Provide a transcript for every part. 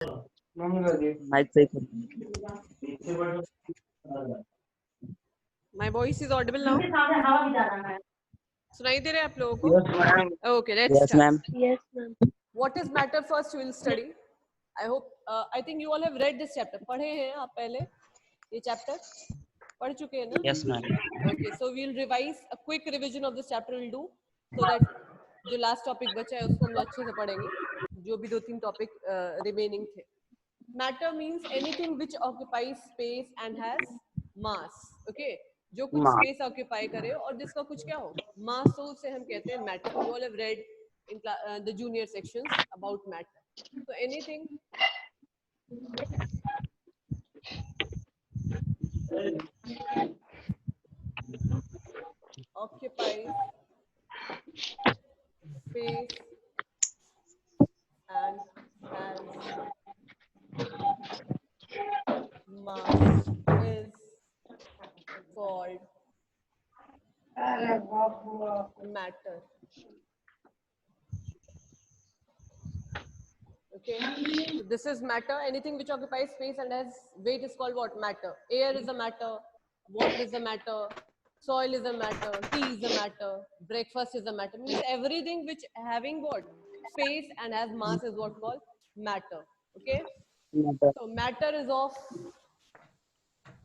Mic सही कर। My voice is audible now. सुनाई दे रहा है आप लोगों को? Yes, ma'am. Okay, let's Yes, start. ma'am. Yes, ma'am. What is matter first we will study. I hope I think you all have read this chapter. पढ़े हैं आप पहले ये chapter? पढ़ चुके हैं ना? Yes, ma'am. Okay, so we'll revise a quick revision of this chapter we'll do so that जो last topic बचा है उसको हम लोग अच्छे से पढ़ेंगे. जो भी 2-3 topic remaining थे. Matter means anything which occupies space and has mass. Okay, जो कुछ Mass. space occupy करे और जिसका कुछ क्या हो mass हो उसे हम कहते हैं matter. You all have read in the junior sections about matter. So anything occupies space and has mass is called matter. Okay, so this is matter. Anything which occupies space and has weight is called what? Matter. Air is a matter, water is a matter, soil is a matter, tea is a matter, breakfast is a matter. Means everything which having what? Space and has mass is what called matter. Okay, Matter. so matter is of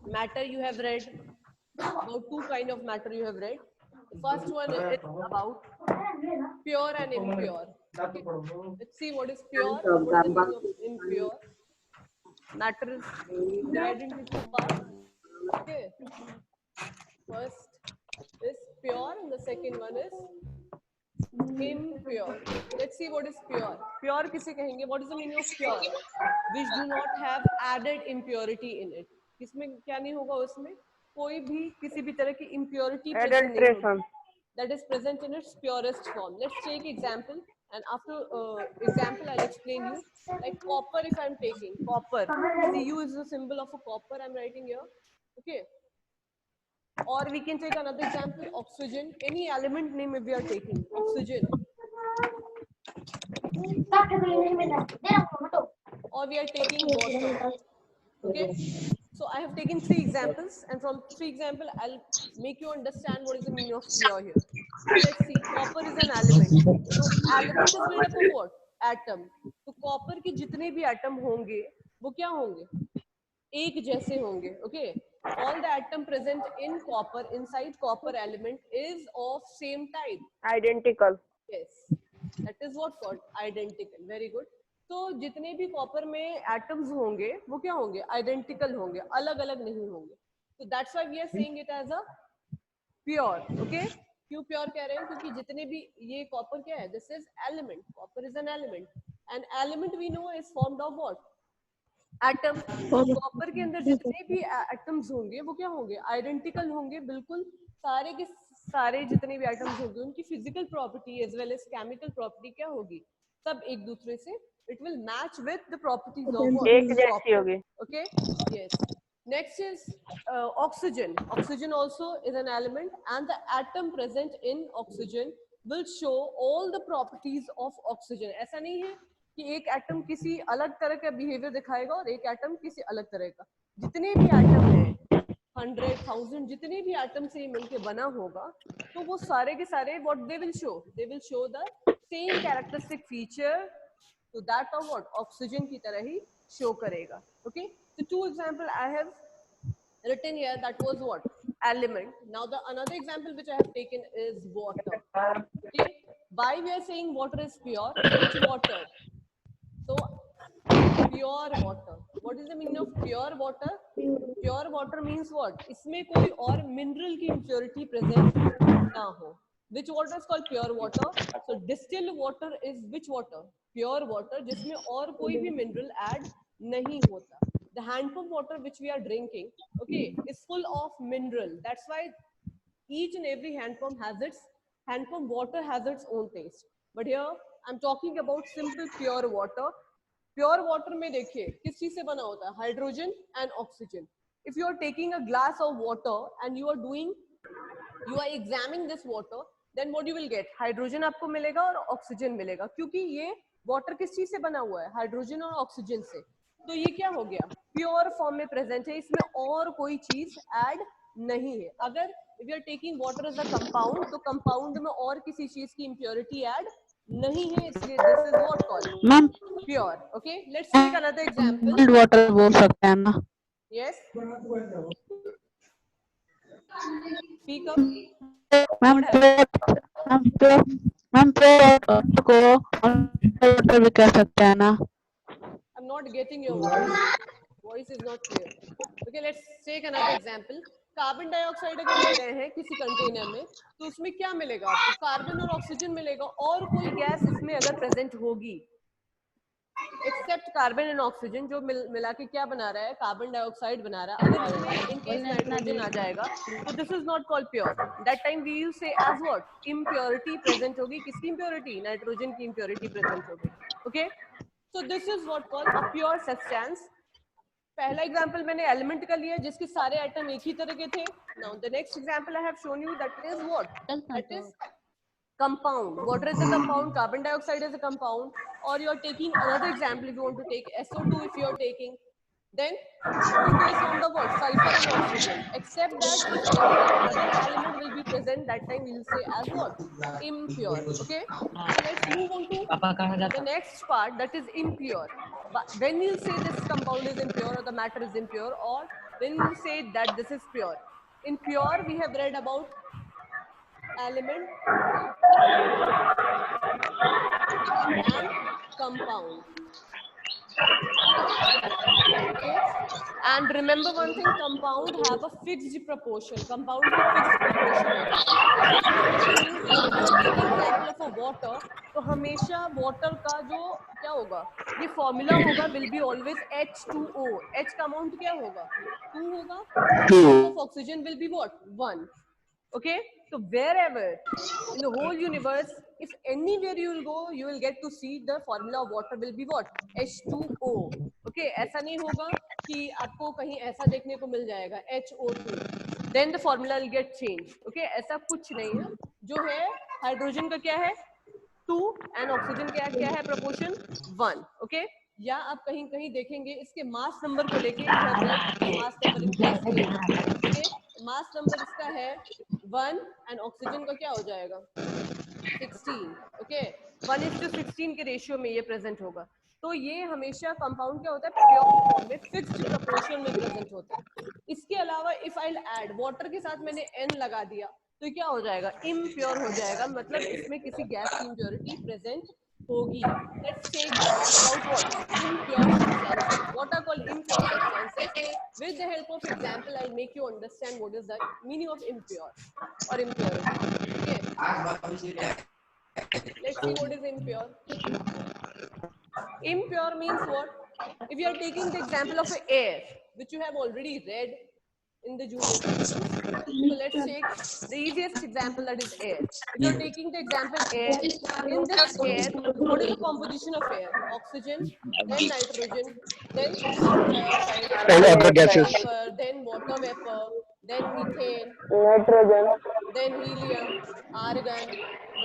matter you have read about 2 kind of matter you have read. The first one is about pure and impure. Okay. Let's see what is pure and what is the meaning of impure. Matter is divided into 2 parts. Okay. First is pure and the second one is impure. Let's see what is pure. Pure किसे कहेंगे? What is the meaning of pure? Which do not have added impurity in it. इसमें क्या नहीं होगा उसमें? कोई भी किसी भी तरह की impurity present नहीं होगी. That is present in its purest form. Let's take example, and after example I'll explain you. Like copper, if I'm taking copper, Cu is the symbol of a copper I'm writing here. Okay. Or we can take another example, oxygen. Any element name if we are taking oxygen. Or we are taking water. Okay. So I have taken 3 examples, and from 3 examples, I'll make you understand what is the meaning of pure here. So let's see. Copper is an element. So element is made up of what? Atom. तो copper के जितने भी atom होंगे, वो क्या होंगे? एक जैसे होंगे. Okay. All the atom present in copper, inside copper element, is of same type. Identical. Yes. That is what called identical. Very good. तो जितने भी कॉपर में एटम्स होंगे वो क्या होंगे? आइडेंटिकल होंगे, अलग अलग नहीं होंगे. तो that's why we are saying it as a pure. Okay, क्यों प्योर कह रहे हैं? क्योंकि जितने भी ये कॉपर क्या है? This is element. Copper is an element and element we know is formed of what? Atom. Copper के अंदर जितने भी एटम्स होंगे वो क्या होंगे? आइडेंटिकल होंगे, बिल्कुल सारे के सारे जितने भी एटम्स होंगे उनकी physical property as well as chemical property क्या होगी? सब एक दूसरे से it will match with the properties of what? एक जैसी होगी. Okay. Yes. Next is oxygen. Oxygen also is an element, and the atom present in oxygen will show all the properties of oxygen. ऐसा नहीं है कि एक atom किसी अलग तरह का बिहेवियर दिखाएगा और एक एटम किसी अलग तरह का. जितने भी एटम हैं 100,000 जितने भी एटम से मिलके बना होगा तो वो सारे के सारे what they will show? They will show the same characteristic feature to that of what? Oxygen की तरह ही show करेगा. Okay. So 2 example I have written here. That was what? Element. Now the another example which I have taken is water. Okay. Why we are saying water is pure? Which water? So pure water. What is the meaning of pure water? Pure water means what? इसमें कोई और mineral की impurity present ना हो. Which water is called pure water? So distilled water is which water? Pure water जिसमें और कोई भी mineral add नहीं होता. The hand pump water which we are drinking, okay, is full of mineral. That's why each and every hand pump water has its own taste. But here I'm talking about simple pure water. Pure water में देखिए किस चीज से बना होता है? Hydrogen and oxygen. If you are taking a glass of water and you are examining this water, then what you will get? Hydrogen आपको मिलेगा और ऑक्सीजन मिलेगा, क्योंकि ये वाटर किस चीज से बना हुआ है? हाइड्रोजन और ऑक्सीजन से। तो ये क्या हो गया? प्योर फॉर्म में प्रेजेंट है, इसमें और कोई चीज ऐड नहीं है। अगर if you are taking water as a compound, तो कंपाउंड में और किसी चीज की impurity ऐड नहीं है, इसलिए this is what called ma'am pure. Okay, let's take another example. Cold water बोल सकते हैं ना? Yes, speak up. Ma'am What happened? Ma'am water को वाटर भी कह सकते हैं ना? I'm not getting your voice. Voice is not clear. Okay, let's take another example. Carbon dioxide अगर ले रहे हैं किसी कंटेनर में, तो उसमें क्या मिलेगा आपको? कार्बन और ऑक्सीजन मिलेगा, और कोई गैस इसमें अगर प्रेजेंट होगी एक्सेप्ट कार्बन एंड ऑक्सीजन, जो मिला के क्या बना रहा है? कार्बन डाइऑक्साइड बना रहा है। अगर इसमें इन केस नाइट्रोजन आ जाएगा, तो this is not called pure. That time we will say as what? Impurity present होगी। किसकी इम्प्योरिटी? नाइट्रोजन की इम्प्योरिटी प्रेजेंट होगी। Okay, so this is what called a pure substance. पहला एग्जांपल मैंने element का लिया जिसके सारे एटम एक ही तरह के थे। Now the next example I have shown you, that is what? That is compound. Water is a compound, carbon dioxide is a compound. Or you are taking another example, if you want to take SO2, if you are taking, then two case on the what? Sulfur and oxygen. Except that if any other element will be present, that time we will say as what? Impure. Okay, so let's move on to the next part, that is impure. But when we'll say this compound is impure or the matter is impure, or when we'll say that this is pure. In pure we have read about element and compound. Okay, and remember one thing, compound have a fixed proportion. Compound में fixed proportion होता है. Fixed proportion means if you are taking example of a water, तो हमेशा water का जो क्या होगा? ये formula होगा will be always H2O. H का amount क्या होगा? 2 होगा. Amount of oxygen will be what? 1. Okay, so wherever in the whole universe, if anywhere you will go, you will get to see the formula of water will be what? H2O. Okay, ऐसा नहीं होगा कि आपको कहीं ऐसा देखने को मिल जाएगा HO2, then the formula will get changed. Okay, ऐसा कुछ नहीं है. जो है हाइड्रोजन का क्या है? 2 and ऑक्सीजन का क्या है? proportion 1. Okay, या आप कहीं कहीं देखेंगे इसके मास नंबर को लेके you have read mass number in class 8. Okay, mass number इसका है 1 and ऑक्सीजन का क्या हो जाएगा? 16. ओके, 1:16 के रेशियो में ये प्रेजेंट होगा. तो ये हमेशा कंपाउंड क्या होता है? प्योर फॉर्म में फिक्स्ड प्रोपोर्शन में प्रेजेंट होता है. इसके अलावा इफ आई ऐड वाटर के साथ मैंने n लगा दिया, तो क्या हो जाएगा? इम्प्योर हो जाएगा. मतलब इसमें किसी गैस की इम्प्योरिटी प्रेजेंट होगी. Let's take about what? Impure substances. What are called impure substances? With the help of example, I'll make you understand what is the meaning of impure or impurity. Okay. Let's see what is impure. Impure means what? If you are taking the example of air, which you have already read in the junior sections. So let's take the easiest example, that is air. If you are taking the example air, in this air, what is the composition of air? Oxygen, then nitrogen, then carbon dioxide, And other gases. sulfur, then water vapor, then methane, then helium, argon.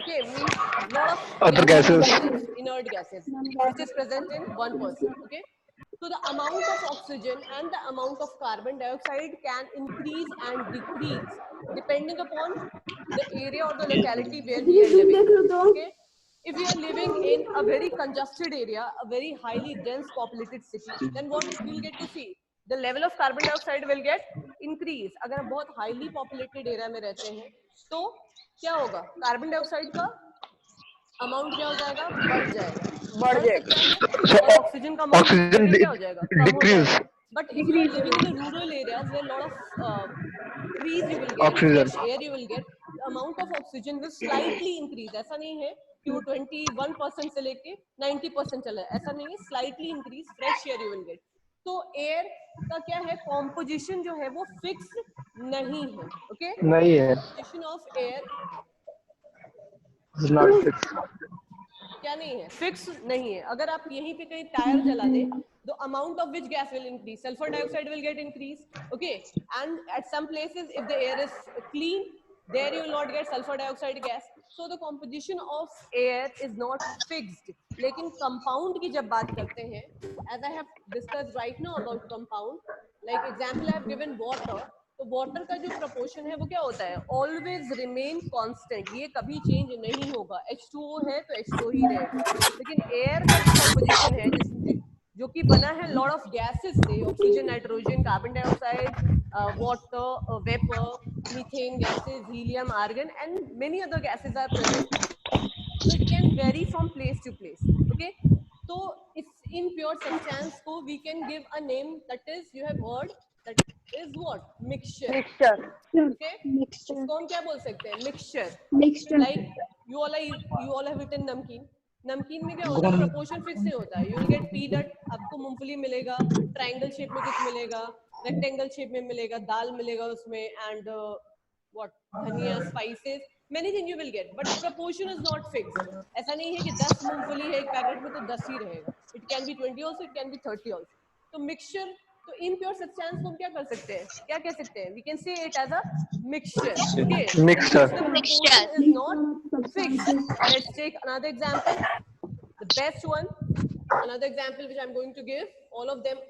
Okay, means lot of Other gases, gases. inert gases, which is present in 1%. Okay, so the amount of oxygen and the amount of carbon dioxide can increase and decrease depending upon the area or the locality where we are living. Okay, if we are living in a very congested area, a very highly dense populated city, then what we will get to see? The level of carbon dioxide will get increase. अगर आप बहुत highly populated area में रहते हैं, तो क्या होगा? Carbon dioxide का अमाउंट क्या हो जाएगा? बढ़ जाएगा. बढ़ सकता है. और ऑक्सीजन का अमाउंट Oxygen क्या हो जाएगा? कम हो decrease. जाएगा. But if you are living in the rural areas where lot of trees you will get, Oxygen. fresh air you will get, the amount of oxygen will slightly increase. ऐसा नहीं है कि वो 21% से लेके 90% चला है. ऐसा नहीं है. Slightly increase, fresh air you will get. तो एयर का क्या है? कॉम्पोजिशन जो है वो फिक्स नहीं है. ओके, नहीं है. Composition of air It's not fixed. क्या नहीं है? फिक्स नहीं है. अगर आप यहीं पे कहीं टायर जला दे, the amount of which gas will increase? Sulfur dioxide will get increased. Okay, and at some places if the air is clean, there you will not get sulfur dioxide gas. So the composition of air is not fixed. लेकिन compound की जब बात करते हैं, as I have discussed right now about compound, like example I have given water, तो water का जो proportion है वो क्या होता है, ऑलवेज रिमेन कांस्टेंट, ये कभी चेंज नहीं होगा। H2O है तो H2O ही रहेगा। लेकिन एयर का जो कंपोजिशन है जो कि बना है लॉट ऑफ गैसेस से, oxygen, nitrogen, carbon dioxide, water, vapour, methane gases, helium, argon and many other gases are present, so it can vary from place to place. Okay, so it's impure substance को we can give a name, that is, you have heard, that is what, mixture. Okay, इसको हम क्या बोल सकते हैं, mixture. Like you all have eaten नमकीन, नमकीन में क्या होता है, प्रोपोर्शन फिक्स नहीं होता है। यू विल गेट पीनट, आपको मूंगफली मिलेगा, ट्रायंगल शेप में कुछ मिलेगा, रेक्टेंगल शेप में मिलेगा, दाल मिलेगा उसमें, एंड व्हाट, धनिया, spices, many things you will get, but proportion is not fixed. ऐसा नहीं है कि 10 मूंगफली है एक पैकेट में तो 10 ही रहेगा, it can be 20 also, it can be 30 also. तो mixture, तो impure substance को हम क्या कर सकते हैं, क्या कह सकते हैं, we can say it as a mixture. Okay, Mixture. the proportion is not fixed. Let's take another example, the best one, another example which I'm going to give, all of them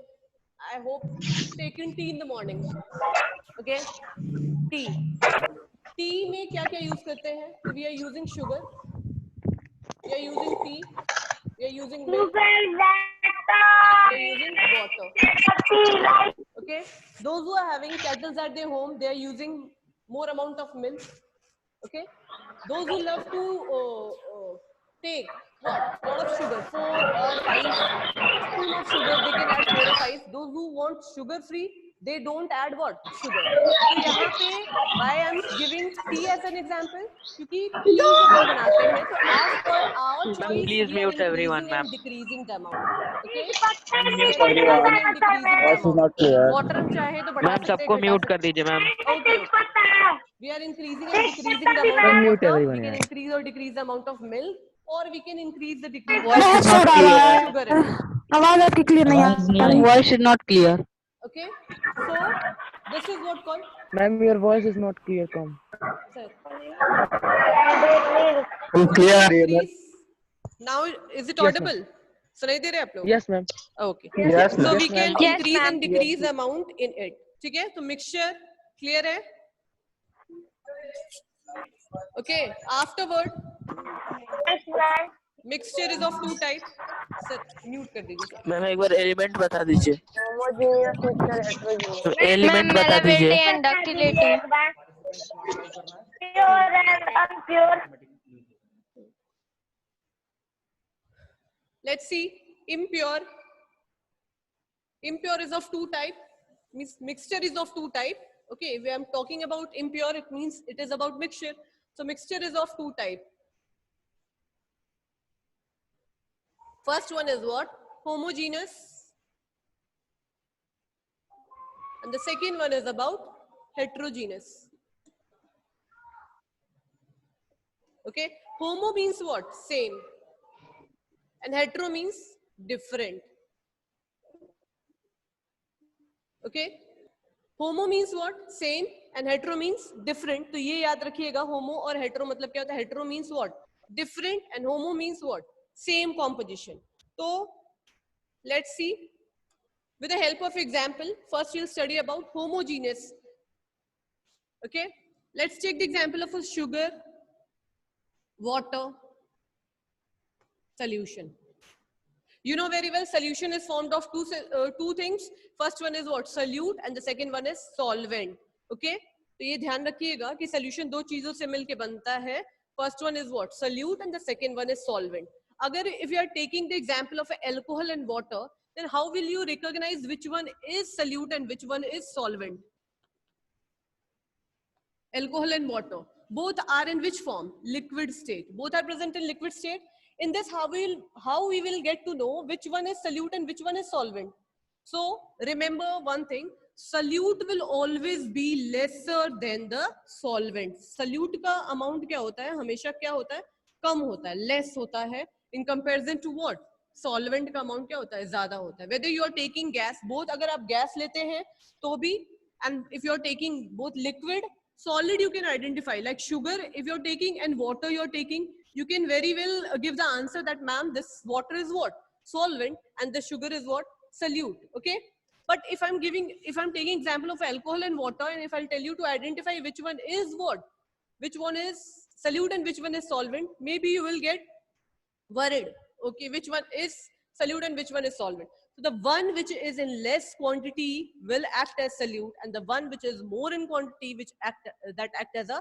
I hope taken tea in the morning. Okay, tea. Tea में क्या क्या use करते हैं, तो we are using sugar, we are using tea, we are using milk, we are using water. Okay, those who are having kettles at their home, they are using more amount of milk. Okay, those who love to take what, lot of sugar, 4 or 5 spoon of sugar, they can add 4 or 5. Those who want sugar free, they don't add what, sugar. तो यहाँ पे why I am giving tea as an example, क्योंकि T जब हम बनाते हैं तो as per our choice Please we are mute everyone, increasing and ma'am. decreasing the amount. Okay, Mute everyone. Voice is not clear. water हम चाहे तो बढ़ा मैम सकते हैं, सबको घटा म्यूट सकते कर दीजिए मैम. हैं. Okay, we are increasing and decreasing the amount of Mute water. everyone, We can yeah. increase or decrease the amount of milk, or we can increase the decrease the Voice is not clear. sugar in it. आवाज आपकी clear नहीं आ रही. Voice is not clear. Okay, so this is what called, Ma'am, your voice is not clear. Come. sir, Clear. please. Now is it Yes, audible? सुनाई दे रहे हैं आप लोग? Yes, ma'am. Okay. Yes, So ma'am. we can Yes, increase ma'am. and decrease the amount in it. ठीक है? तो mixture clear है? Okay. Afterward, mixture is of two types. Sir, mute कर दीजिए sir. मैम एक बार एलिमेंट बता दीजिए. Ma'am, element बता malleability दीजिए. and ductility. Let's see, impure. Impure is of two type. Mixture is of two type. Okay, if I am talking about impure, it means it is about mixture. So mixture is of two type. First one is what? Homogeneous. And the second one is about heterogeneous. Okay, homo means what? Same. And hetero means different. Okay, homo means what? Same, and hetero means different. तो ये याद रखिएगा, homo और hetero मतलब क्या होता है? Hetero means what? Different, and homo means what? Same composition. तो let's see with the help of example. First we'll study about homogeneous. Okay, let's take the example of a sugar, water, solution. You know very well solution is formed of two things. First one is what? Solute, and the second one is solvent. Okay, तो ये ध्यान रखिएगा कि solution दो चीजों से मिलके बनता है. First one is what? Solute, and the second one is solvent. अगर if you are taking the example of alcohol and water, then how will you recognize which one is solute and which one is solvent? Alcohol and water, both are in which form? Liquid state. Both are present in liquid state. In this, how we will get to know which one is solute and which one is solvent? So remember one thing, solute will always be lesser than the solvent. Solute का amount क्या होता है? हमेशा क्या होता है? कम होता है, less होता है in comparison to what? Solvent का amount क्या होता है? ज़्यादा होता है. Whether you are taking gas, both अगर आप gas लेते हैं तो भी, and if you are taking both liquid, solid, you can identify like sugar if you're taking and water you're taking, you can very well give the answer that ma'am, this water is what? Solvent, and the sugar is what? Solute. Okay. But if I'm taking example of alcohol and water, and if I'll tell you to identify which one is what, which one is solute and which one is solvent, maybe you will get worried. Okay, which one is solute and which one is solvent? So the one which is in less quantity will act as solute, and the one which is more in quantity which act as a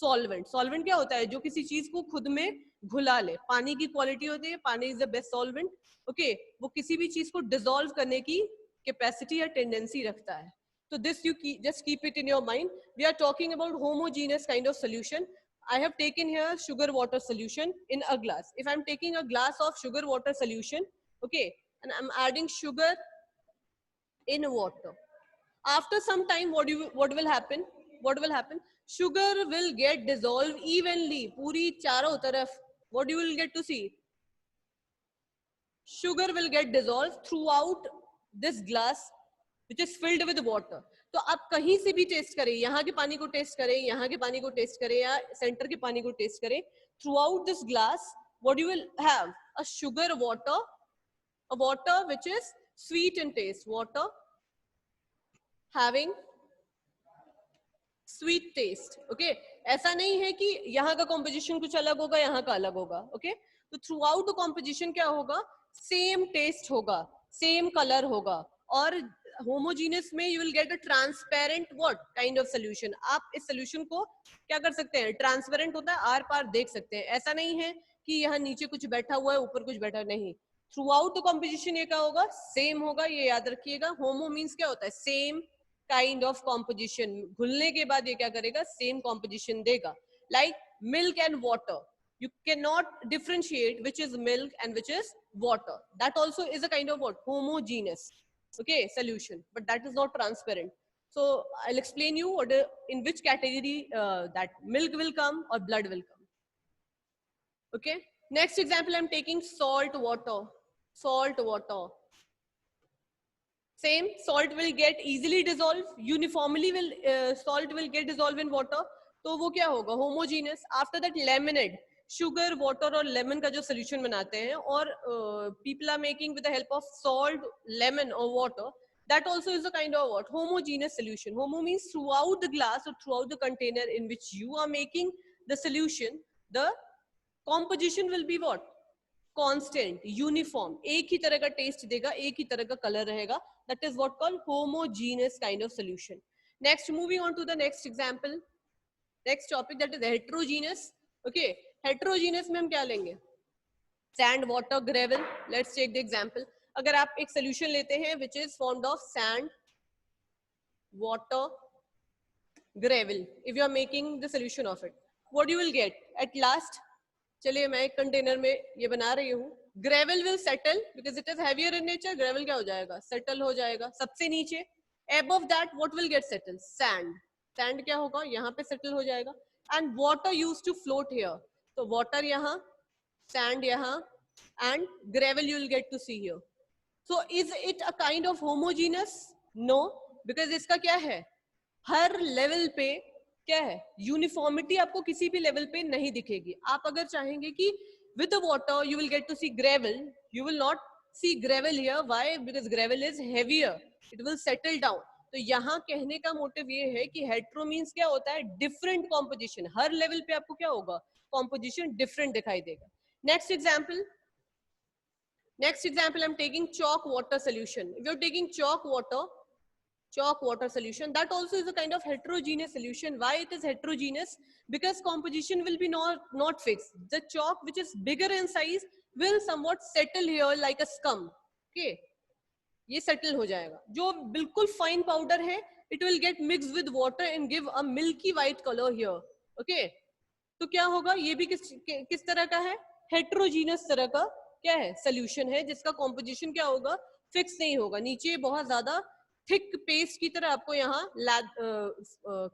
solvent. Solvent क्या होता है? जो किसी चीज को खुद में घुला ले. पानी की क्वालिटी होती है, पानी is the best solvent. Okay, वो किसी भी चीज को dissolve करने की capacity या tendency रखता है. So this you just keep it in your mind. We are talking about homogeneous kind of solution. I have taken here sugar water solution in a glass. If I'm taking a glass of sugar water solution, okay, and I'm adding sugar in water. After some time, what will happen? What will happen? Sugar will get dissolved evenly. Puri charo taraf. What you will get to see? Sugar will get dissolved throughout this glass, which is filled with water. तो आप कहीं से भी test करें, यहाँ के पानी को टेस्ट करें, यहाँ के पानी को टेस्ट करें, या सेंटर के पानी को टेस्ट करें, throughout this glass, what you will have? A sugar water, a water which is sweet in taste, water having sweet taste. Okay, ऐसा नहीं है कि यहाँ का composition कुछ अलग होगा, यहाँ का अलग होगा. Okay, तो throughout the composition क्या होगा? Same taste होगा, same color होगा, और होमोजीनियस में you will get a transparent what kind of solution. आप इस सोल्यूशन को क्या कर सकते हैं? ट्रांसपेरेंट होता है, आर पार देख सकते हैं. ऐसा नहीं है कि यहाँ नीचे कुछ बैठा हुआ है, ऊपर कुछ बैठा नहीं. थ्रू आउट द कॉम्पोजिशन ये क्या होगा? सेम होगा. ये याद रखिएगा. होमो मीन्स क्या होता है? Same kind of composition. घुलने के बाद ये क्या करेगा? सेम कॉम्पोजिशन देगा. Like milk and water, you cannot differentiate which is milk and which is water. That also is a kind of what? Homogeneous. Okay, solution, but that is not transparent. So I'll explain you what in which category that milk will come or blood will come. Okay, next example I'm taking salt water. Salt water. Same, salt will get easily dissolved. Uniformly will salt will get dissolved in water. तो वो क्या होगा? Homogeneous. After that lemonade. Sugar, water और lemon का जो solution बनाते हैं, और people are making with the help of salt, lemon और water, that also is a kind of what? Homogeneous solution. Homo means throughout the glass और throughout the container in which you are making the solution, the composition will be what? Constant, uniform. एक ही तरह का test देगा, एक ही तरह का कलर रहेगा. That is what called homogeneous kind of solution. Next, moving on to the next example, next topic, that is heterogeneous. Okay, heterogeneous में हम क्या लेंगे? Sand, water, gravel. Let's take the example. अगर आप एक सोल्यूशन लेते हैं which is formed of sand, water, gravel, if you are making the solution of it, what you will get at last? चलिए मैं एक कंटेनर में ये बना रही हूँ. Gravel will settle because it is heavier in nature. Gravel क्या हो जाएगा? सेटल हो जाएगा सबसे नीचे. Above that what will get settle? Sand. Sand क्या होगा? यहाँ पे सेटल हो जाएगा. And water used to float here. तो वाटर यहाँ, sand यहाँ, and gravel you will get to see here. So is it a kind of homogeneous? No, because इसका क्या है? हर लेवल पे क्या है? यूनिफॉर्मिटी आपको किसी भी लेवल पे नहीं दिखेगी. आप अगर चाहेंगे कि with the water you will get to see gravel, you will not see gravel here. Why? Because gravel is heavier. It will settle down. तो यहाँ कहने का मोटिव ये है कि हेटेरो मीन्स क्या होता है? Different composition. हर लेवल पे आपको क्या होगा? कॉम्पोजिशन डिफरेंट दिखाई देगा. Next example, I'm taking chalk water solution. If you're taking chalk water solution, that also is a kind of heterogeneous solution. Why it is heterogeneous? Because composition will be not fixed. The chalk which is bigger in size will somewhat settle here like a scum. Okay, ये settle हो जाएगा. जो बिल्कुल fine powder है, it will get mixed with water and give a milky white color here. Okay, तो क्या होगा? ये भी किस तरह का है? हेटेरोजीनियस तरह का क्या है? सोल्यूशन है, जिसका कॉम्पोजिशन क्या होगा? फिक्स नहीं होगा. नीचे बहुत ज्यादा थिक पेस्ट की तरह आपको यहाँ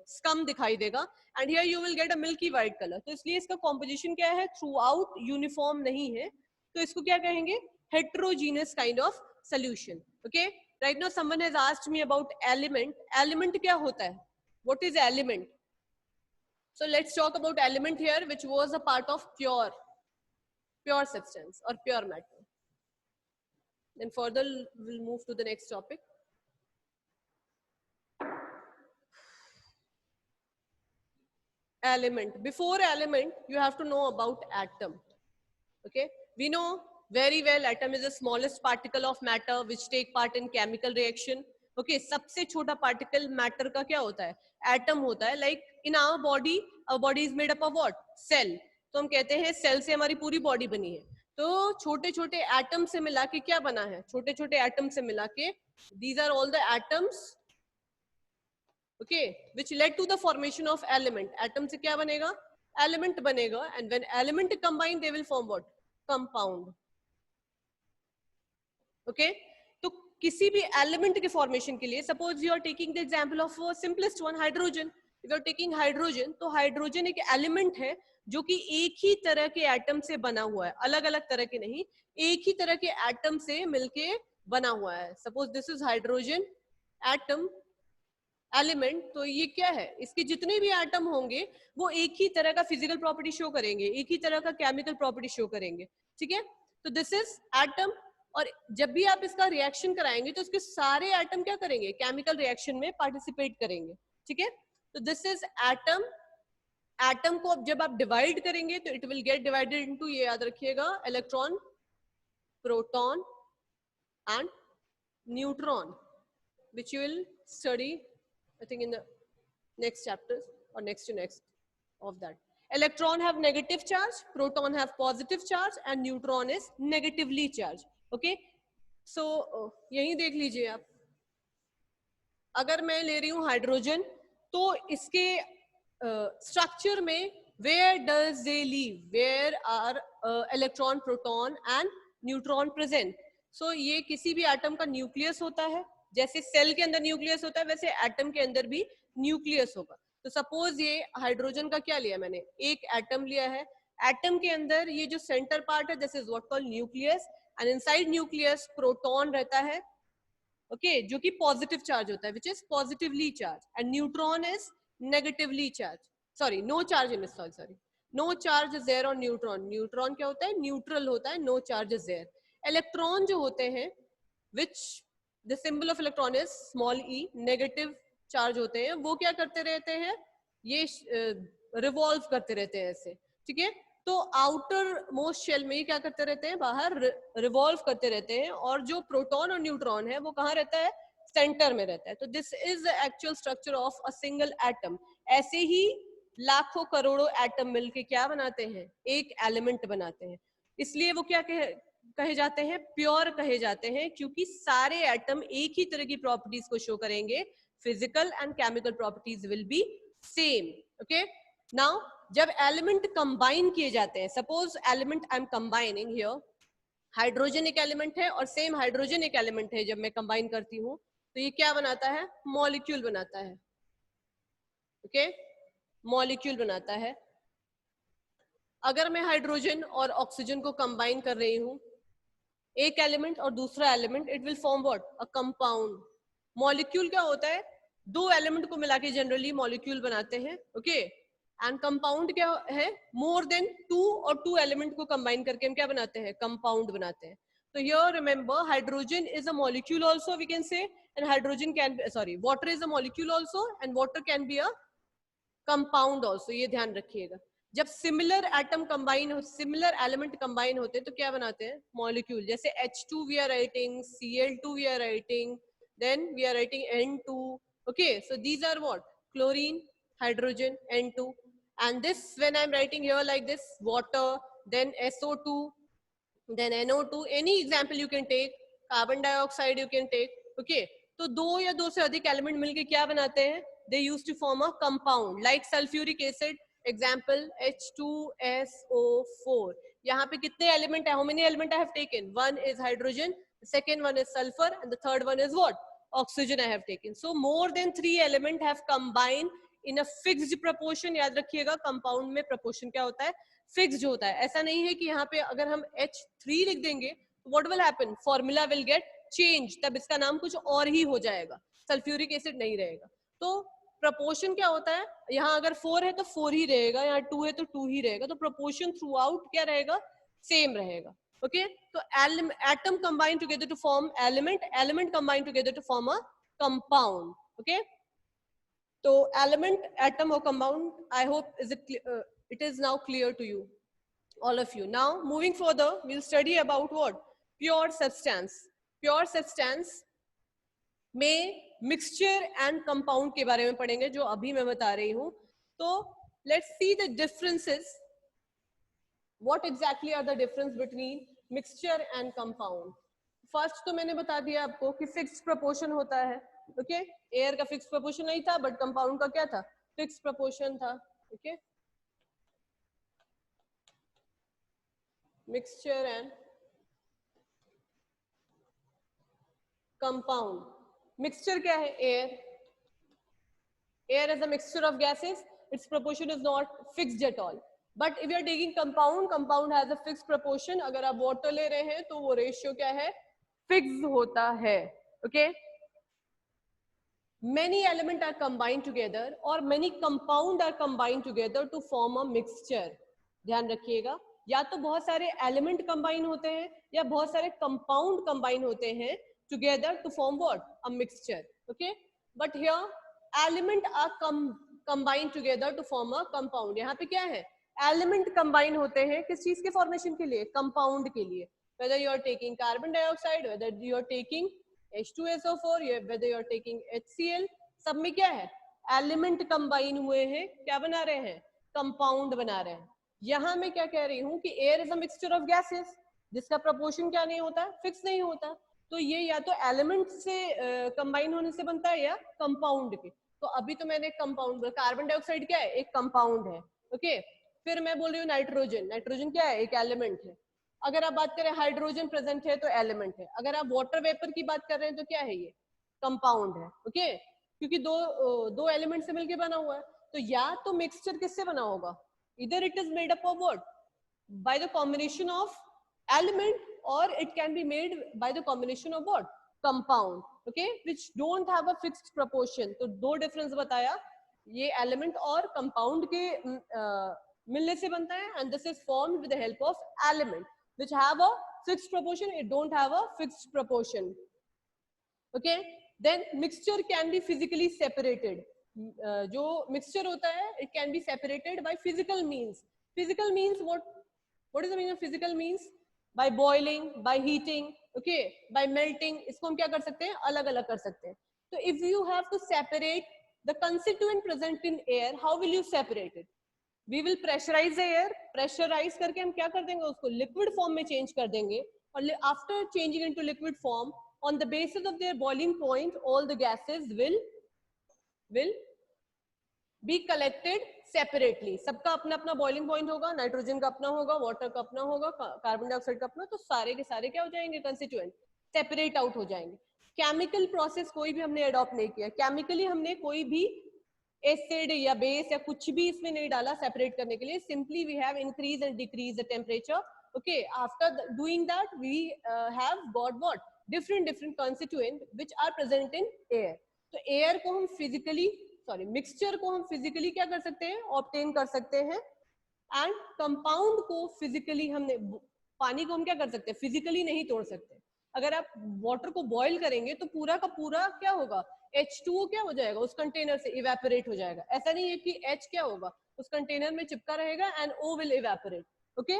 स्कम दिखाई देगा, and here you will get a milky white colour. तो इसलिए इसका कॉम्पोजिशन क्या है? थ्रू आउट यूनिफॉर्म नहीं है. तो इसको क्या कहेंगे? Heterogeneous kind of solution. Okay, right now someone has asked me about element. Element क्या होता है? What is element? So let's talk about element here, which was a part of pure. pure substance or pure matter. Then further we'll move to the next topic. Element. Before element, you have to know about atom. Okay, we know very well atom is the smallest particle of matter which take part in chemical reaction. Okay, सबसे छोटा particle matter का क्या होता है? Atom होता है. Like in our body is made up of what? Cell. तो हम कहते हैं cell से हमारी पूरी body बनी है. तो छोटे छोटे एटम से मिला के क्या बना है? छोटे छोटे एटम से मिला के these are all the atoms, okay, which led to the formation of element. Atom से क्या बनेगा? Element बनेगा, and when element combine they will form what? Compound. Okay, तो किसी भी element के formation के लिए suppose you are taking the example of simplest one, hydrogen. If you are taking hydrogen, तो hydrogen एक element है जो कि एक ही तरह के एटम से बना हुआ है, अलग अलग तरह के नहीं, एक ही तरह के एटम से मिलके बना हुआ है. Suppose this is hydrogen atom element. तो ये क्या है? इसके जितने भी एटम होंगे वो एक ही तरह का फिजिकल प्रॉपर्टी शो करेंगे, एक ही तरह का केमिकल प्रॉपर्टी शो करेंगे. ठीक है, तो दिस इज एटम. और जब भी आप इसका रिएक्शन कराएंगे तो इसके सारे एटम क्या करेंगे? केमिकल रिएक्शन में पार्टिसिपेट करेंगे. ठीक है, तो दिस इज एटम. एटम को जब आप डिवाइड करेंगे तो it will get divided into, ये याद रखिएगा, electron, proton and neutron, which you will study I think in the next chapter or next to next of that. Electron have negative charge, proton have positive charge and neutron is negatively charged. Okay, so यही देख लीजिए आप. अगर मैं ले रही हूँ hydrogen तो इसके स्ट्रक्चर में where does they live, where are electron, proton and neutron present. So ये किसी भी एटम का न्यूक्लियस होता है. जैसे सेल के अंदर न्यूक्लियस होता है वैसे एटम के अंदर भी न्यूक्लियस होगा. तो सपोज ये हाइड्रोजन का क्या लिया मैंने? एक एटम लिया है. एटम के अंदर ये जो सेंटर पार्ट है this is what called nucleus, and inside nucleus proton रहता है, ओके, जो कि पॉजिटिव चार्ज होता है, which is positively charged, and neutron is negatively charged. Sorry, no charge in sorry no charge is there on neutron. Neutron क्या होता है? न्यूट्रल होता है, no charge is there. Electron जो होते हैं which the symbol of electron is small E, negative charge होते हैं, वो क्या करते रहते हैं? ये रिवॉल्व करते रहते हैं ऐसे. ठीक है, तो आउटर मोस्ट शेल में क्या करते रहते हैं? बाहर रिवॉल्व करते रहते हैं. और जो प्रोटॉन और न्यूट्रॉन है वो कहाँ रहता है? सेंटर में रहता है. तो this is the actual structure of a single atom. ऐसे ही लाखों करोड़ों एटम मिलके क्या बनाते हैं? एक एलिमेंट बनाते हैं. इसलिए वो क्या कहे जाते हैं? प्योर कहे जाते हैं, क्योंकि सारे एटम एक ही तरह की प्रॉपर्टीज को शो करेंगे. Physical and chemical properties will be same. Okay, now जब एलिमेंट कंबाइन किए जाते हैं, suppose element I am combining here, hydrogen एक एलिमेंट है और सेम हाइड्रोजन एक एलिमेंट है. जब मैं कंबाइन करती हूँ तो ये क्या बनाता है? मॉलिक्यूल बनाता है. ओके, मॉलिक्यूल बनाता है. अगर मैं हाइड्रोजन और ऑक्सीजन को कंबाइन कर रही हूँ, एक एलिमेंट और दूसरा element, it will form what? A compound. Molecule क्या होता है? दो एलिमेंट को मिला के जनरली मॉलिक्यूल बनाते हैं. ओके, एंड कंपाउंड क्या है? मोर देन टू और टू एलिमेंट को कंबाइन करके हम क्या बनाते हैं? कंपाउंड बनाते हैं. तो here remember, hydrogen is a molecule also we can say, and hydrogen can be, sorry, water is a molecule also and water can be a compound also. ये ध्यान रखिएगा. जब सिमिलर एटम कंबाइन हो, similar element combine होते हैं तो क्या बनाते हैं? मॉलिक्यूल. जैसे H2 we are writing, Cl2 we are writing, then we are writing N2. Okay, so these are what? Chlorine, hydrogen, N2, and this when I'm writing here like this, water, then SO2, then NO2, any example you can take, carbon dioxide you can take. Okay, तो दो या दो से अधिक element मिलके क्या बनाते हैं? They used to form a compound like sulfuric acid. Example H2SO4. यहाँ पे कितने एलिमेंट है? How many element I have taken? One is hydrogen, the second one is sulfur, and the third one is what? Oxygen I have taken. So more than 3 element have combined in a fixed proportion. याद रखिएगा, compound में proportion क्या होता है? Fixed होता है. ऐसा नहीं है कि यहाँ पे अगर हम H3 लिख देंगे तो what will happen? Formula will get changed. तब इसका नाम कुछ और ही हो जाएगा, सल्फ्यूरिक एसिड नहीं रहेगा. तो प्रपोर्शन क्या होता है? यहाँ अगर 4 है तो 4 ही रहेगा, यहाँ 2 है तो 2 ही रहेगा. तो प्रपोर्शन थ्रू आउट क्या रहेगा? सेम रहेगा. Okay, तो atom combine together to form element combine together to form a compound. Okay, तो element, atom or compound, I hope it is now clear to you, all of you. Now moving further, we'll study about what? Pure substance. Pure substance में mixture and compound के बारे में पढ़ेंगे, जो अभी मैं बता रही हूँ. तो let's see the differences. What exactly are the difference between mixture and compound? First तो मैंने बता दिया आपको कि fixed proportion होता है. Okay, air का fixed proportion नहीं था, but compound का क्या था? Fixed proportion था. Okay, mixture and compound. Mixture क्या है? Air. Air is a mixture of gases. Its proportion is not fixed at all. But if you are taking compound, compound has a fixed proportion. अगर आप water ले रहे हैं तो वो ratio क्या है? Fixed होता है. Okay? Many elements are combined together or many compound are combined together to form a mixture. ध्यान रखिएगा, या तो बहुत सारे element combine होते हैं या बहुत सारे compound combine होते हैं together to form what? A mixture. Okay? But here element are combined together to form a compound. यहाँ पे क्या है? Element combine होते हैं किस चीज के formation के लिए? Compound के लिए. Whether you are taking carbon dioxide, whether you are taking H2SO4, whether you are taking HCl, सब में क्या है? Element combine हुए हैं, क्या बना रहे हैं? Compound बना रहे हैं. यहाँ मैं क्या कह रही हूँ कि air is a mixture of gases, जिसका proportion क्या नहीं होता? Fix नहीं होता. तो ये या तो एलिमेंट से कंबाइन होने से बनता है या कंपाउंड के. तो अभी तो मैंने कंपाउंड, कार्बन डाइऑक्साइड क्या है? एक कंपाउंड है. ओके, फिर मैं बोल रही हूँ नाइट्रोजन. नाइट्रोजन क्या है? एक एलिमेंट है. अगर आप बात करें हाइड्रोजन प्रेजेंट है तो एलिमेंट है. अगर आप वाटर वेपर की बात कर रहे हैं तो क्या है? ये कंपाउंड है. ओके, क्योंकि दो एलिमेंट से मिलकर बना हुआ है. तो या तो मिक्सचर किससे बना होगा? इधर it is made up of what? By the combination of element, or it can be made by the combination of what? Compound. Okay, which don't have a fixed proportion. तो दो difference बताया, ये element और compound के मिलने से बनता है, and this is formed with the help of element which have a fixed proportion. It don't have a fixed proportion. Okay, then mixture can be physically separated. जो mixture होता है, it can be separated by physical means. Physical means what is the meaning of physical means? By boiling, by heating, okay, by melting. इसको हम क्या कर सकते हैं? अलग अलग कर सकते हैं. So if you have to separate the constituent present in air, how will you separate it? We will pressurize the air. Pressurize करके हम क्या कर देंगे? उसको liquid form में change कर देंगे. और after changing into liquid form, on the basis of their boiling point, all the gases will be collected separately. सबका अपना अपना बॉइलिंग पॉइंट होगा. नाइट्रोजन का अपना होगा, वाटर का अपना होगा, कार्बन डाइऑक्साइड का अपना. तो सारे के सारे क्या हो जाएंगे? कंस्टिट्यूएंट सेपरेट आउट हो जाएंगे. केमिकल प्रोसेस कोई भी हमने अडॉप्ट नहीं किया. केमिकली हमने कोई भी एसिड या बेस या कुछ भी इसमें नहीं डाला सेपरेट करने के लिए. Simply we have increase and decrease the temperature. Okay, after doing that we have got what? Different constituent which are present in air. तो एयर को हम फिजिकली मिक्सचर को हम फिजिकली क्या कर सकते हैं? ऑब्टेन कर सकते हैं. एंड कंपाउंड को फिजिकली हमने, पानी को हम क्या कर सकते हैं? फिजिकली नहीं तोड़ सकते. अगर आप वाटर को बॉईल करेंगे तो पूरा का पूरा क्या होगा? H2O क्या हो जाएगा? उस कंटेनर से इवेपोरेट हो जाएगा. ऐसा नहीं है कि H क्या होगा? उस कंटेनर में चिपका रहेगा and O will evaporate. Okay,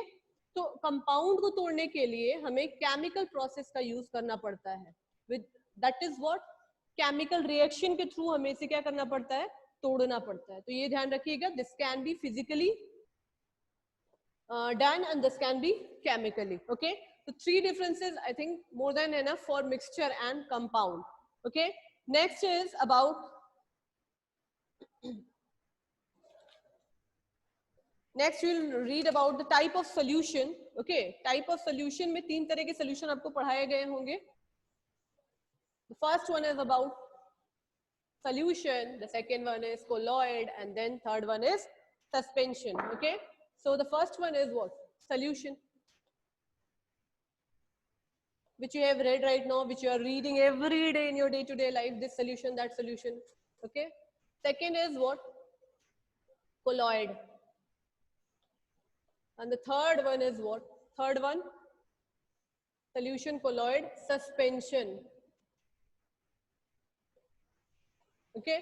तो कंपाउंड को तोड़ने के लिए हमें केमिकल प्रोसेस का यूज करना पड़ता है. With that is what? Chemical reaction के थ्रू हमें इसे क्या करना पड़ता है? तोड़ना पड़ता है. तो ये ध्यान रखिएगा. This can be physically done and this can be chemically. Okay, so three differences, I think more than enough for mixture and compound. Okay, next is about next we'll read about the type of solution. Okay, type of solution में तीन तरह के solution आपको पढ़ाए गए होंगे. The first one is about solution, the second one is colloid, and then third one is suspension. Okay, so the first one is what? Solution, which you have read right now, which you are reading every day in your day-to-day life, this solution, that solution. Okay, second is what? Colloid, and the third one is what? Third one, solution colloid suspension. Okay,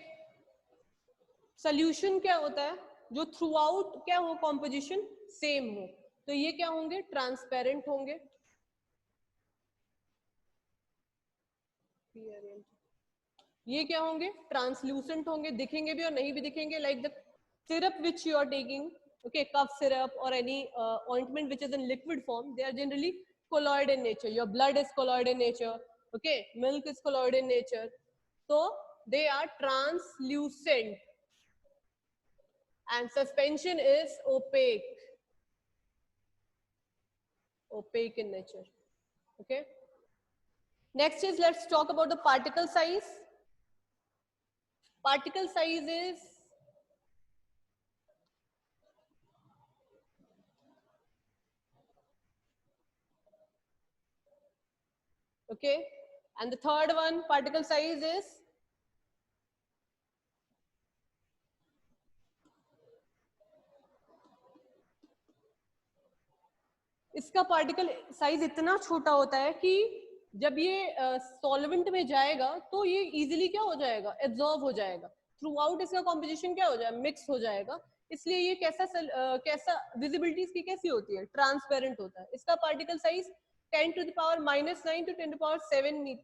solution क्या होता है? जो through out क्या हो composition same हो, तो ये क्या होंगे? ट्रांसपेरेंट होंगे. ये क्या होंगे? ट्रांसल्यूसेंट होंगे, दिखेंगे भी और नहीं भी दिखेंगे. Like the syrup which you are taking, okay, cough syrup or any ointment which is in liquid form, they are generally colloid in nature. Your blood is colloid in nature, okay, milk is colloid in nature, so they are translucent. And suspension is opaque in nature. Okay, next is, let's talk about the particle size. Particle size is okay, and the third one, particle size is इसका particle size इतना छोटा होता है कि जब ये solvent में जाएगा तो ये इजीली क्या हो जाएगा? एब्जॉर्ब हो जाएगा. थ्रू आउट इसका कॉम्पोजिशन क्या हो जाएगा? मिक्स हो जाएगा. इसलिए ये कैसा विजिबिलिटी इसकी कैसी होती है? ट्रांसपेरेंट होता है. इसका particle size 10 to the power -9 to 10 to the power 7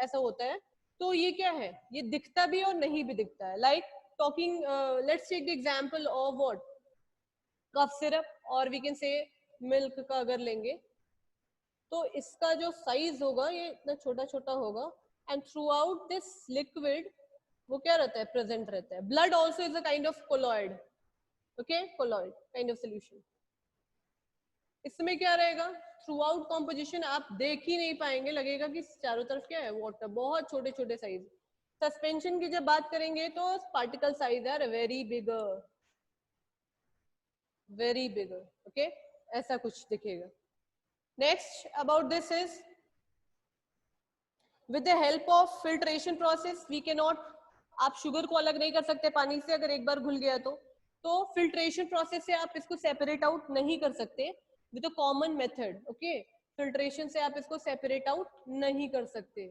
ऐसा होता है. तो ये क्या है? ये दिखता भी और नहीं भी दिखता है. Like talking, let's take the example of what? Cough syrup, और वी कैन से मिल्क का अगर लेंगे तो इसका जो साइज होगा ये इतना छोटा छोटा होगा. And through out this liquid वो क्या रहता है? प्रेजेंट रहता है. Blood also is a kind of colloid. Okay, colloid kind of solution. इसमें क्या रहेगा? थ्रू आउट कॉम्पोजिशन आप देख ही नहीं पाएंगे, लगेगा कि चारों तरफ क्या है? वाटर. बहुत छोटे छोटे साइज. सस्पेंशन की जब बात करेंगे तो particle size are very bigger, very bigger. Okay, ऐसा कुछ दिखेगा. Next about this is, with the help of filtration process we can not, आप शुगर को अलग नहीं कर सकते पानी से अगर एक बार घुल गया तो फिल्ट्रेशन प्रोसेस से आप इसको सेपरेट आउट नहीं कर सकते with a common method. Okay, filtration से आप इसको सेपरेट आउट नहीं कर सकते.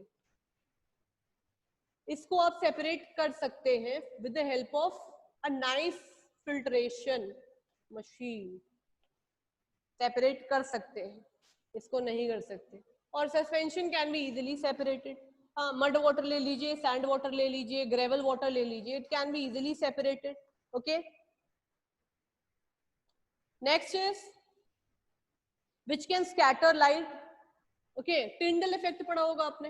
इसको आप सेपरेट कर सकते हैं with the help of a nice filtration machine. Separate कर सकते हैं, इसको नहीं कर सकते. और suspension can be easily separated. Mud water ले लीजिए, सैंड वाटर ले लीजिए, ग्रेवल वाटर ले लीजिए, it can be easily separated. Okay, next is which can scatter light. Okay, Tyndall effect पढ़ा होगा आपने.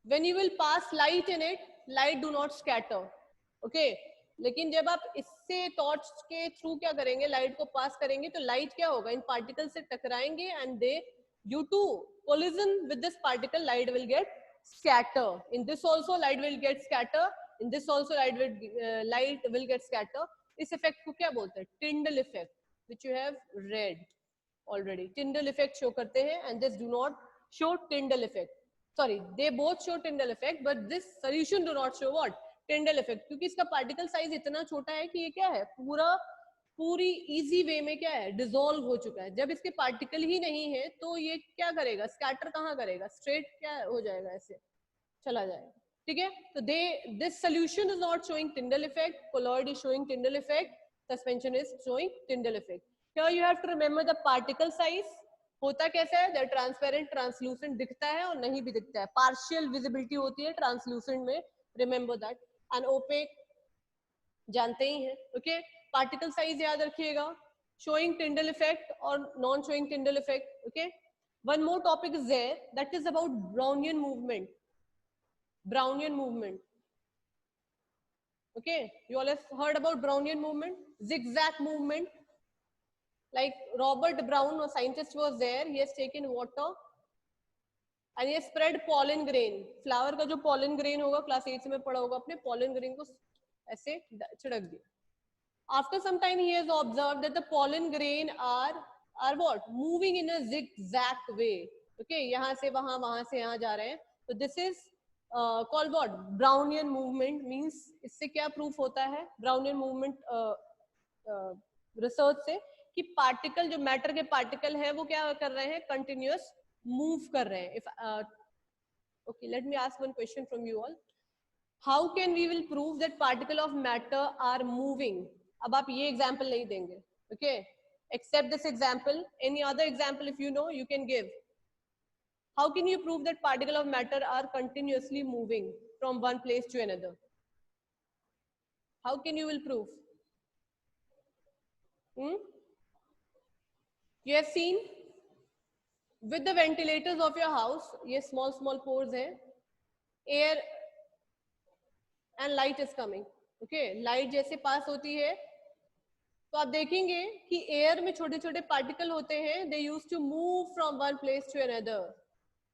When you will pass light in it, light do not scatter. Okay, लेकिन जब आप इससे टॉर्च के थ्रू क्या करेंगे? लाइट को पास करेंगे तो लाइट क्या होगा? इन पार्टिकल से टकराएंगे and they, due to collision with this particle, light will get scatter. In this also light will get scatter. In this also light will get scatter. इस इफेक्ट को क्या बोलते हैं? Tyndall effect, which you have read already. Tyndall effect show करते हैं and this do not show Tyndall effect. Sorry, they both show Tyndall effect but this solution do not show what? Tyndall effect. क्योंकि इसका particle size इतना छोटा है कि ये क्या है? पूरी इजी वे में क्या है? डिसॉल्व हो चुका है. जब इसके पार्टिकल ही नहीं है तो ये क्या करेगा? स्कैटर कहाँ करेगा? स्ट्रेट क्या हो जाएगा? ऐसे चला जाएगा. ठीक है, तो this solution is not showing Tyndall effect. Colloid is showing Tyndall effect. Suspension is showing Tyndall effect. Here you have to remember the particle size. होता कैसा है? दैट ट्रांसपेरेंट, ट्रांसलूसेंट दिखता है और नहीं भी दिखता है. पार्शियल विजिबिलिटी होती है ट्रांसलूसेंट में, रिमेंबर दैट. एंड ओपेक जानते ही हैं. ओके, पार्टिकल साइज याद रखिएगा. शोइंग टिंडल इफेक्ट और non showing Tyndall effect. Okay, one more topic is there, that is about Brownian movement. Brownian movement. Okay, you all have heard about Brownian movement, zigzag movement. Like Robert Brown, a scientist, was there. He has taken water and he has spread pollen grain. Flower का जो pollen grain होगा, class 8 में पढ़ा होगा अपने, pollen grain को ऐसे छिड़क दिया. After some time, he has observed that the pollen grain are what? Moving in a zigzag way. Okay, यहाँ से वहाँ से यहाँ जा रहे हैं. So this is called what? Brownian movement. Means इससे क्या proof होता है Brownian movement रिसर्च से कि पार्टिकल, जो मैटर के पार्टिकल है वो क्या कर रहे हैं, कंटिन्यूअस मूव कर रहे हैं. If okay, let me ask one question from you all. How can we will prove that particle of matter are moving? अब आप ये example नहीं देंगे, okay? Except this example, any other example if you know, you can give. How can you prove that particle of matter are continuously moving from one place to another? How can you will prove? You have seen with the ventilators of your house, ये small pores हैं, air and light is coming. Okay, light जैसे पास होती है तो आप देखेंगे कि air में छोटे छोटे पार्टिकल होते हैं. They use to move from one place to another.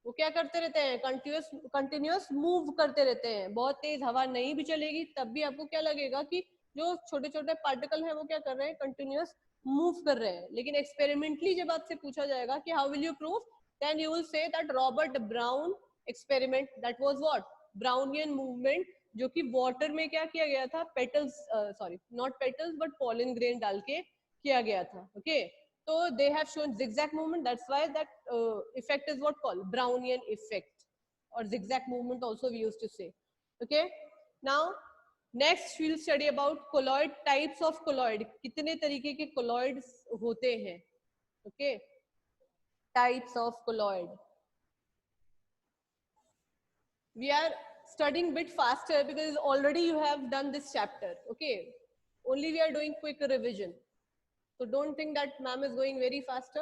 वो क्या करते रहते हैं, कंटिन्यूअस मूव करते रहते हैं. बहुत तेज हवा नहीं भी चलेगी तब भी आपको क्या लगेगा कि जो छोटे छोटे पार्टिकल हैं वो क्या कर रहे हैं, कंटिन्यूअस मूव कर रहे हैं. लेकिन एक्सपेरिमेंटली जब आपसे पूछा जाएगा कि how will you prove, then you will say that Robert Brown experiment, that was what, Brownian movement, जो कि वाटर में क्या किया गया था, petals, sorry not petals but pollen grain डाल के किया गया था. Okay, so they have shown zigzag movement. That's why that effect is what called Brownian effect, or zigzag movement also we used to say. Okay, now next we'll study about colloid, types of colloid. कितने तरीके के colloids होते हैं. Okay, types of colloid. We are studying bit faster because already you have done this chapter. Okay, only we are doing quick revision. So don't think that ma'am is going very faster.